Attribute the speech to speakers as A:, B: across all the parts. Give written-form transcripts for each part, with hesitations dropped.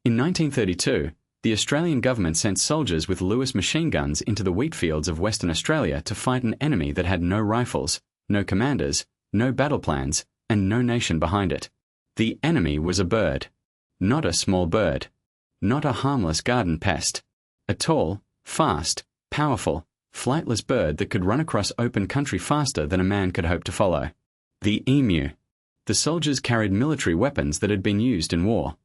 A: In 1932, the Australian government sent soldiers with Lewis machine guns into the wheat fields of Western Australia to fight an enemy that had no rifles, no commanders, no battle plans, and no nation behind it. The enemy was a bird. Not a small bird. Not a harmless garden pest. A tall, fast, powerful, flightless bird that could run across open country faster than a man could hope to follow. The emu. The soldiers carried military weapons that had been used in war.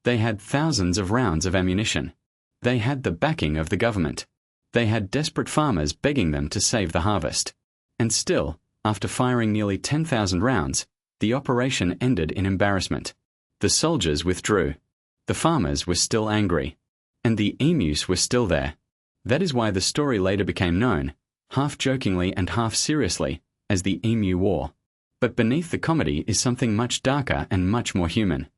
A: They had thousands of rounds of ammunition. They had the backing of the government. They had desperate farmers begging them to save the harvest. And still, after firing nearly 10,000 rounds, the operation ended in embarrassment. The soldiers withdrew. The farmers were still angry. And the emus were still there. That is why the story later became known, half jokingly and half seriously, as the Emu War. But beneath the comedy is something much darker and much more human.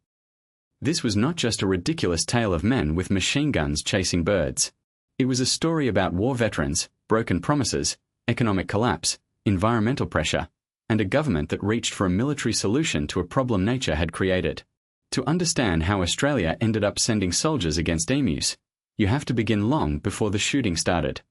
A: This was not just a ridiculous tale of men with machine guns chasing birds. It was a story about war veterans, broken promises, economic collapse, environmental pressure, and a government that reached for a military solution to a problem nature had created. To understand how Australia ended up sending soldiers against emus, you have to begin long before the shooting started.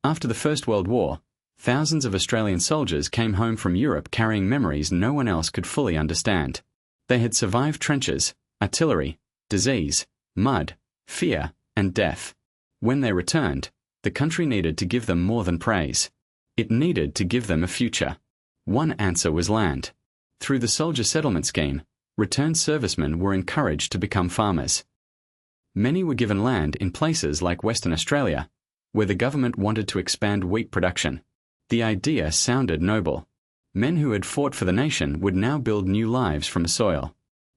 A: After the First World War, thousands of Australian soldiers came home from Europe carrying memories no one else could fully understand. They had survived trenches, artillery, disease, mud, fear, and death. When they returned, the country needed to give them more than praise. It needed to give them a future. One answer was land. Through the soldier settlement scheme, returned servicemen were encouraged to become farmers. Many were given land in places like Western Australia, where the government wanted to expand wheat production. The idea sounded noble. Men who had fought for the nation would now build new lives from the soil.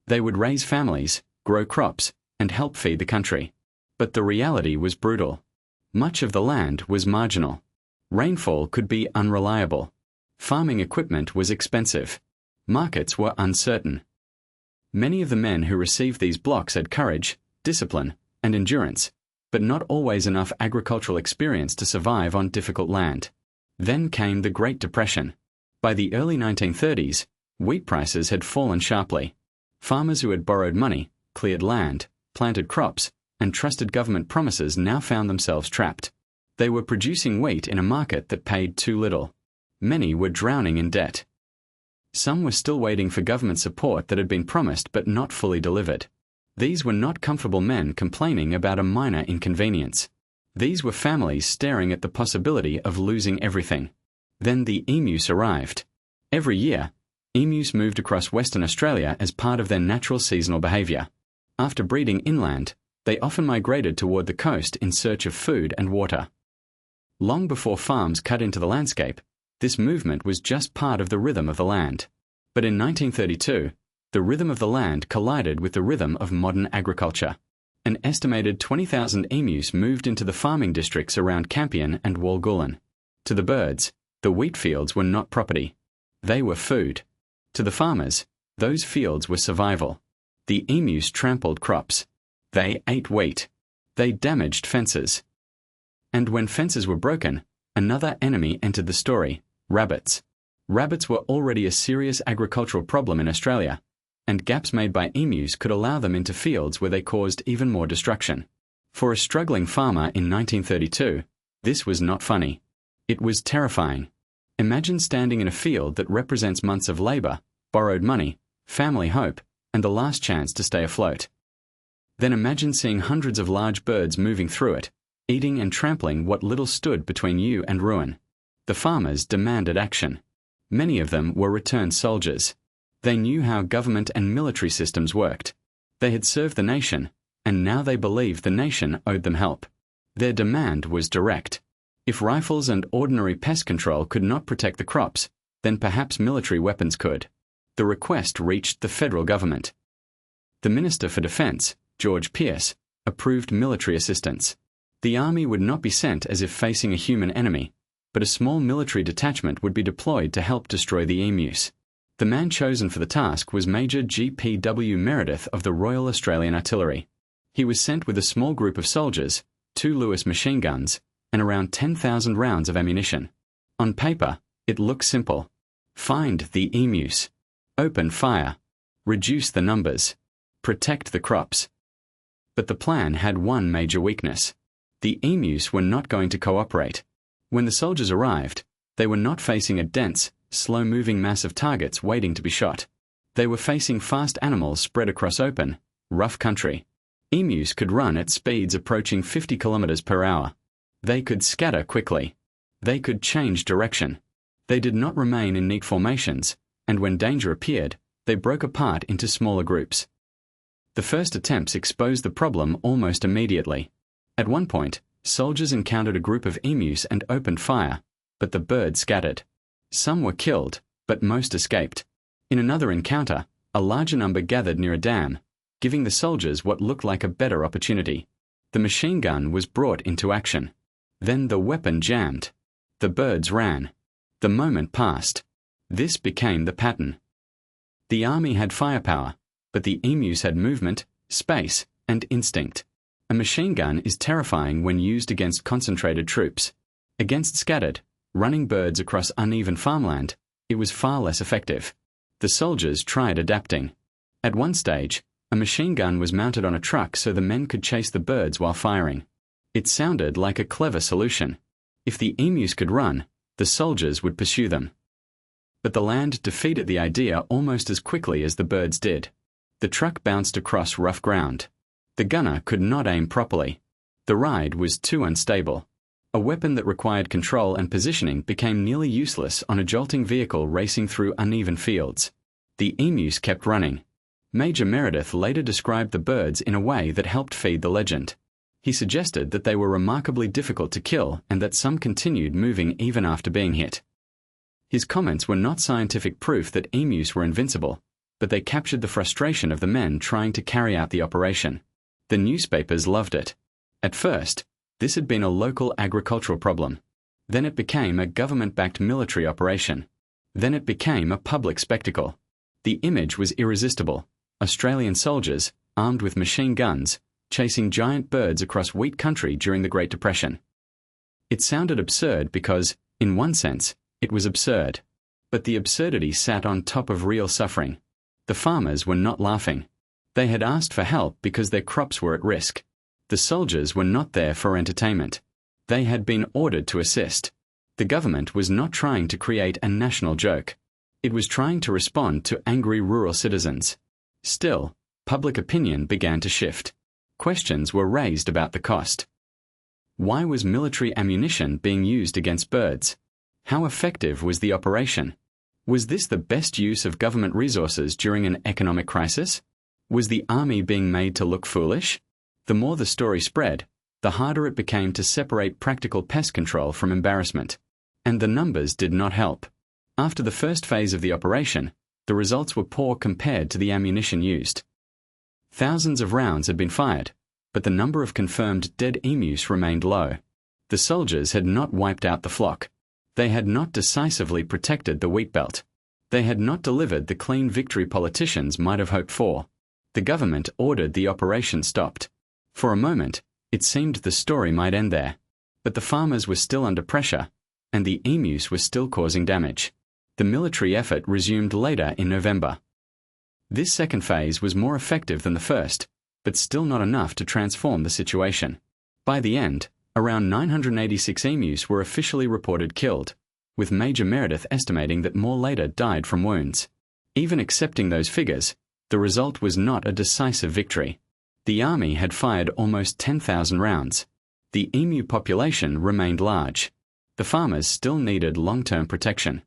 A: They would raise families, grow crops, and help feed the country. But the reality was brutal. Much of the land was marginal. Rainfall could be unreliable. Farming equipment was expensive. Markets were uncertain. Many of the men who received these blocks had courage, discipline, and endurance, but not always enough agricultural experience to survive on difficult land. Then came the Great Depression. By the early 1930s, wheat prices had fallen sharply. Farmers who had borrowed money, cleared land, planted crops, and trusted government promises now found themselves trapped. They were producing wheat in a market that paid too little. Many were drowning in debt. Some were still waiting for government support that had been promised but not fully delivered. These were not comfortable men complaining about a minor inconvenience. These were families staring at the possibility of losing everything. Then the emus arrived. Every year, emus moved across Western Australia as part of their natural seasonal behaviour. After breeding inland, they often migrated toward the coast in search of food and water. Long before farms cut into the landscape, this movement was just part of the rhythm of the land. But in 1932, the rhythm of the land collided with the rhythm of modern agriculture. An estimated 20,000 emus moved into the farming districts around Campion and Walgoolan. To the birds, the wheat fields were not property. They were food. To the farmers, those fields were survival. The emus trampled crops. They ate wheat. They damaged fences. And when fences were broken, another enemy entered the story: rabbits. Rabbits were already a serious agricultural problem in Australia, and gaps made by emus could allow them into fields where they caused even more destruction. For a struggling farmer in 1932, this was not funny. It was terrifying. Imagine standing in a field that represents months of labour, borrowed money, family hope, and the last chance to stay afloat. Then imagine seeing hundreds of large birds moving through it, eating and trampling what little stood between you and ruin. The farmers demanded action. Many of them were returned soldiers. They knew how government and military systems worked. They had served the nation, and now they believed the nation owed them help. Their demand was direct. If rifles and ordinary pest control could not protect the crops, then perhaps military weapons could. The request reached the federal government. The Minister for Defence, George Pearce, approved military assistance. The army would not be sent as if facing a human enemy, but a small military detachment would be deployed to help destroy the emus. The man chosen for the task was Major G.P.W. Meredith of the Royal Australian Artillery. He was sent with a small group of soldiers, 2 Lewis machine guns, and around 10,000 rounds of ammunition. On paper, it looked simple. Find the emus. Open fire. Reduce the numbers. Protect the crops. But the plan had one major weakness. The emus were not going to cooperate. When the soldiers arrived, they were not facing a dense, slow-moving mass of targets waiting to be shot. They were facing fast animals spread across open, rough country. Emus could run at speeds approaching 50 kilometers per hour. They could scatter quickly. They could change direction. They did not remain in neat formations, and when danger appeared, they broke apart into smaller groups. The first attempts exposed the problem almost immediately. At one point, soldiers encountered a group of emus and opened fire, but the birds scattered. Some were killed, but most escaped. In another encounter, a larger number gathered near a dam, giving the soldiers what looked like a better opportunity. The machine gun was brought into action. Then the weapon jammed. The birds ran. The moment passed. This became the pattern. The army had firepower, but the emus had movement, space, and instinct. A machine gun is terrifying when used against concentrated troops. Against scattered, running birds across uneven farmland, it was far less effective. The soldiers tried adapting. At one stage, a machine gun was mounted on a truck so the men could chase the birds while firing. It sounded like a clever solution. If the emus could run, the soldiers would pursue them. But the land defeated the idea almost as quickly as the birds did. The truck bounced across rough ground. The gunner could not aim properly. The ride was too unstable. A weapon that required control and positioning became nearly useless on a jolting vehicle racing through uneven fields. The emus kept running. Major Meredith later described the birds in a way that helped feed the legend. He suggested that they were remarkably difficult to kill and that some continued moving even after being hit. His comments were not scientific proof that emus were invincible, but they captured the frustration of the men trying to carry out the operation. The newspapers loved it. At first, this had been a local agricultural problem. Then it became a government-backed military operation. Then it became a public spectacle. The image was irresistible. Australian soldiers, armed with machine guns, chasing giant birds across wheat country during the Great Depression. It sounded absurd because, in one sense, it was absurd. But the absurdity sat on top of real suffering. The farmers were not laughing. They had asked for help because their crops were at risk. The soldiers were not there for entertainment. They had been ordered to assist. The government was not trying to create a national joke. It was trying to respond to angry rural citizens. Still, public opinion began to shift. Questions were raised about the cost. Why was military ammunition being used against birds? How effective was the operation? Was this the best use of government resources during an economic crisis? Was the army being made to look foolish? The more the story spread, the harder it became to separate practical pest control from embarrassment. And the numbers did not help. After the first phase of the operation, the results were poor compared to the ammunition used. Thousands of rounds had been fired, but the number of confirmed dead emus remained low. The soldiers had not wiped out the flock. They had not decisively protected the wheat belt. They had not delivered the clean victory politicians might have hoped for. The government ordered the operation stopped. For a moment, it seemed the story might end there. But the farmers were still under pressure, and the emus were still causing damage. The military effort resumed later in November. This second phase was more effective than the first, but still not enough to transform the situation. By the end, around 986 emus were officially reported killed, with Major Meredith estimating that more later died from wounds. Even accepting those figures, the result was not a decisive victory. The army had fired almost 10,000 rounds. The emu population remained large. The farmers still needed long-term protection.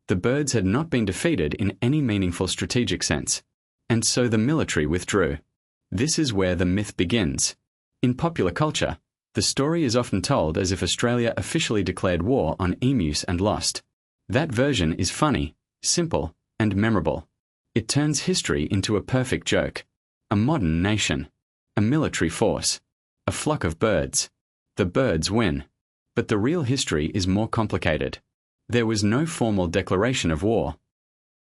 A: The birds had not been defeated in any meaningful strategic sense, and so the military withdrew. This is where the myth begins. In popular culture, the story is often told as if Australia officially declared war on emus and lost. That version is funny, simple, and memorable. It turns history into a perfect joke. A modern nation. A military force. A flock of birds. The birds win. But the real history is more complicated. There was no formal declaration of war.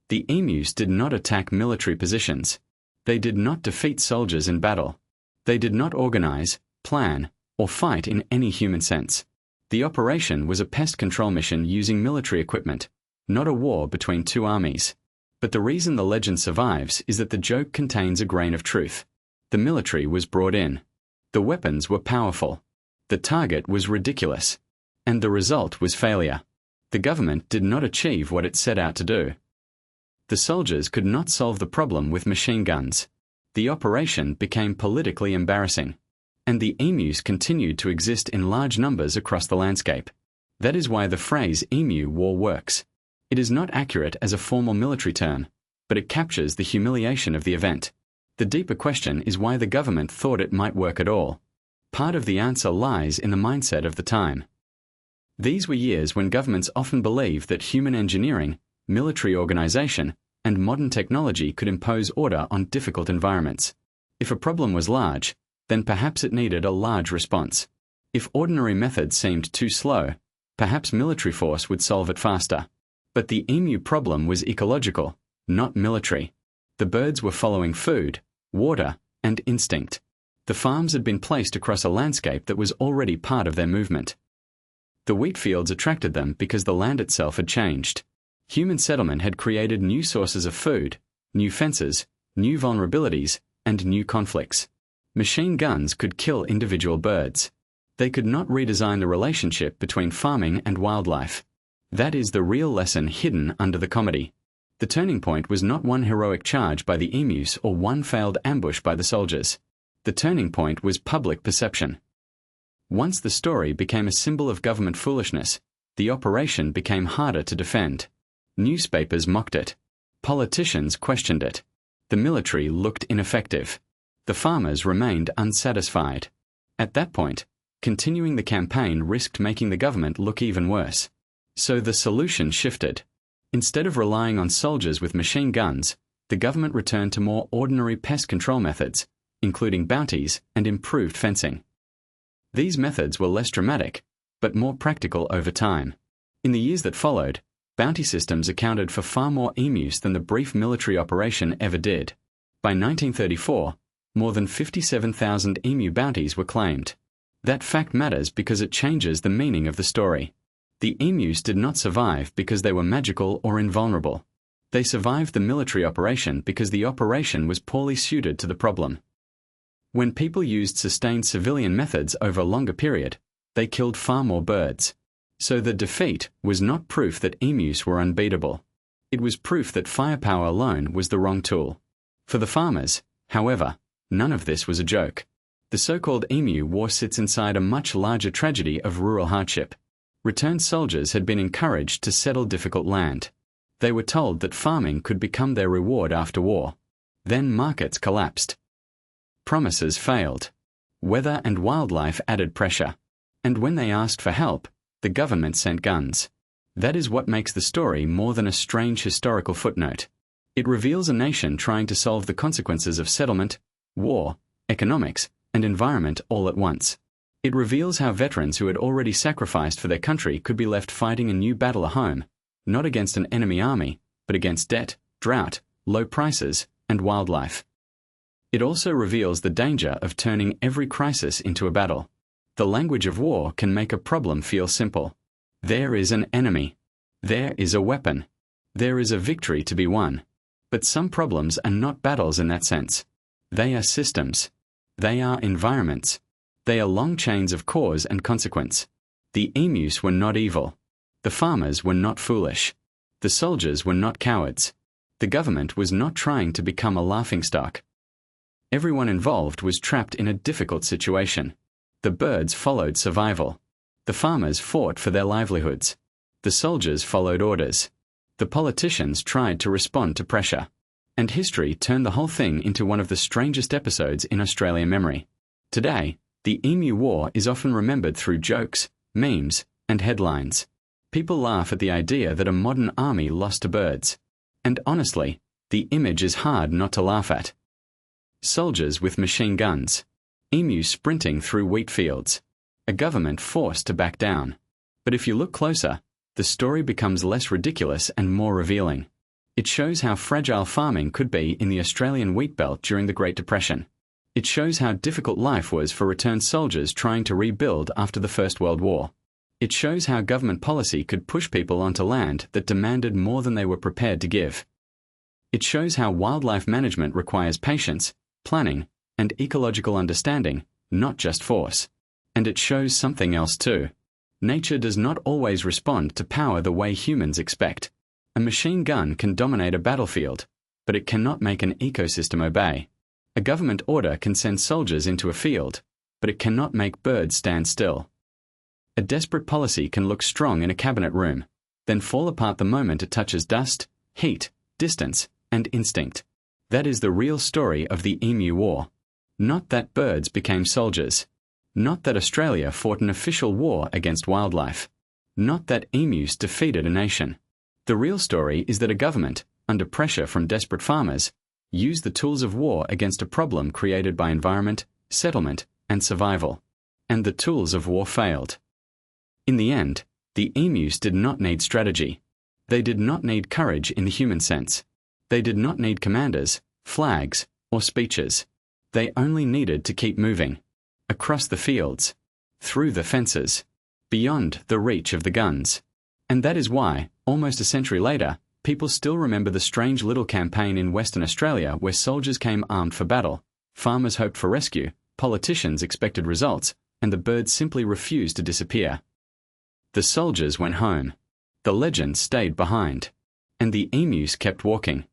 A: The emus did not attack military positions. They did not defeat soldiers in battle. They did not organize, plan, or fight in any human sense. The operation was a pest control mission using military equipment, not a war between two armies. But the reason the legend survives is that the joke contains a grain of truth. The military was brought in. The weapons were powerful. The target was ridiculous. And the result was failure. The government did not achieve what it set out to do. The soldiers could not solve the problem with machine guns. The operation became politically embarrassing. And the emus continued to exist in large numbers across the landscape. That is why the phrase Emu War works. It is not accurate as a formal military term, but it captures the humiliation of the event. The deeper question is why the government thought it might work at all. Part of the answer lies in the mindset of the time. These were years when governments often believed that human engineering, military organization, and modern technology could impose order on difficult environments. If a problem was large, then perhaps it needed a large response. If ordinary methods seemed too slow, perhaps military force would solve it faster. But the emu problem was ecological, not military. The birds were following food, water, and instinct. The farms had been placed across a landscape that was already part of their movement. The wheat fields attracted them because the land itself had changed. Human settlement had created new sources of food, new fences, new vulnerabilities, and new conflicts. Machine guns could kill individual birds. They could not redesign the relationship between farming and wildlife. That is the real lesson hidden under the comedy. The turning point was not one heroic charge by the emus or one failed ambush by the soldiers. The turning point was public perception. Once the story became a symbol of government foolishness, the operation became harder to defend. Newspapers mocked it. Politicians questioned it. The military looked ineffective. The farmers remained unsatisfied. At that point, continuing the campaign risked making the government look even worse. So the solution shifted. Instead of relying on soldiers with machine guns, the government returned to more ordinary pest control methods, including bounties and improved fencing. These methods were less dramatic, but more practical over time. In the years that followed, bounty systems accounted for far more emus than the brief military operation ever did. By 1934, more than 57,000 emu bounties were claimed. That fact matters because it changes the meaning of the story. The emus did not survive because they were magical or invulnerable. They survived the military operation because the operation was poorly suited to the problem. When people used sustained civilian methods over a longer period, they killed far more birds. So the defeat was not proof that emus were unbeatable. It was proof that firepower alone was the wrong tool. For the farmers, however, none of this was a joke. The so-called Emu War sits inside a much larger tragedy of rural hardship. Returned soldiers had been encouraged to settle difficult land. They were told that farming could become their reward after war. Then markets collapsed. Promises failed. Weather and wildlife added pressure. And when they asked for help, the government sent guns. That is what makes the story more than a strange historical footnote. It reveals a nation trying to solve the consequences of settlement, war, economics, and environment all at once. It reveals how veterans who had already sacrificed for their country could be left fighting a new battle at home, not against an enemy army, but against debt, drought, low prices, and wildlife. It also reveals the danger of turning every crisis into a battle. The language of war can make a problem feel simple. There is an enemy. There is a weapon. There is a victory to be won. But some problems are not battles in that sense. They are systems. They are environments. They are long chains of cause and consequence. The emus were not evil. The farmers were not foolish. The soldiers were not cowards. The government was not trying to become a laughingstock. Everyone involved was trapped in a difficult situation. The birds followed survival. The farmers fought for their livelihoods. The soldiers followed orders. The politicians tried to respond to pressure. And history turned the whole thing into one of the strangest episodes in Australian memory. Today, the Emu War is often remembered through jokes, memes, and headlines. People laugh at the idea that a modern army lost to birds. And honestly, the image is hard not to laugh at. Soldiers with machine guns. Emus sprinting through wheat fields. A government forced to back down. But if you look closer, the story becomes less ridiculous and more revealing. It shows how fragile farming could be in the Australian wheat belt during the Great Depression. It shows how difficult life was for returned soldiers trying to rebuild after the First World War. It shows how government policy could push people onto land that demanded more than they were prepared to give. It shows how wildlife management requires patience, planning, and ecological understanding, not just force. And it shows something else too. Nature does not always respond to power the way humans expect. A machine gun can dominate a battlefield, but it cannot make an ecosystem obey. A government order can send soldiers into a field, but it cannot make birds stand still. A desperate policy can look strong in a cabinet room, then fall apart the moment it touches dust, heat, distance, and instinct. That is the real story of the Emu War. Not that birds became soldiers. Not that Australia fought an official war against wildlife. Not that emus defeated a nation. The real story is that a government, under pressure from desperate farmers, used the tools of war against a problem created by environment, settlement, and survival. And the tools of war failed. In the end, the emus did not need strategy. They did not need courage in the human sense. They did not need commanders, flags, or speeches. They only needed to keep moving. Across the fields, through the fences, beyond the reach of the guns. And that is why, almost a century later, people still remember the strange little campaign in Western Australia where soldiers came armed for battle, farmers hoped for rescue, politicians expected results, and the birds simply refused to disappear. The soldiers went home. The legend stayed behind. And the emus kept walking.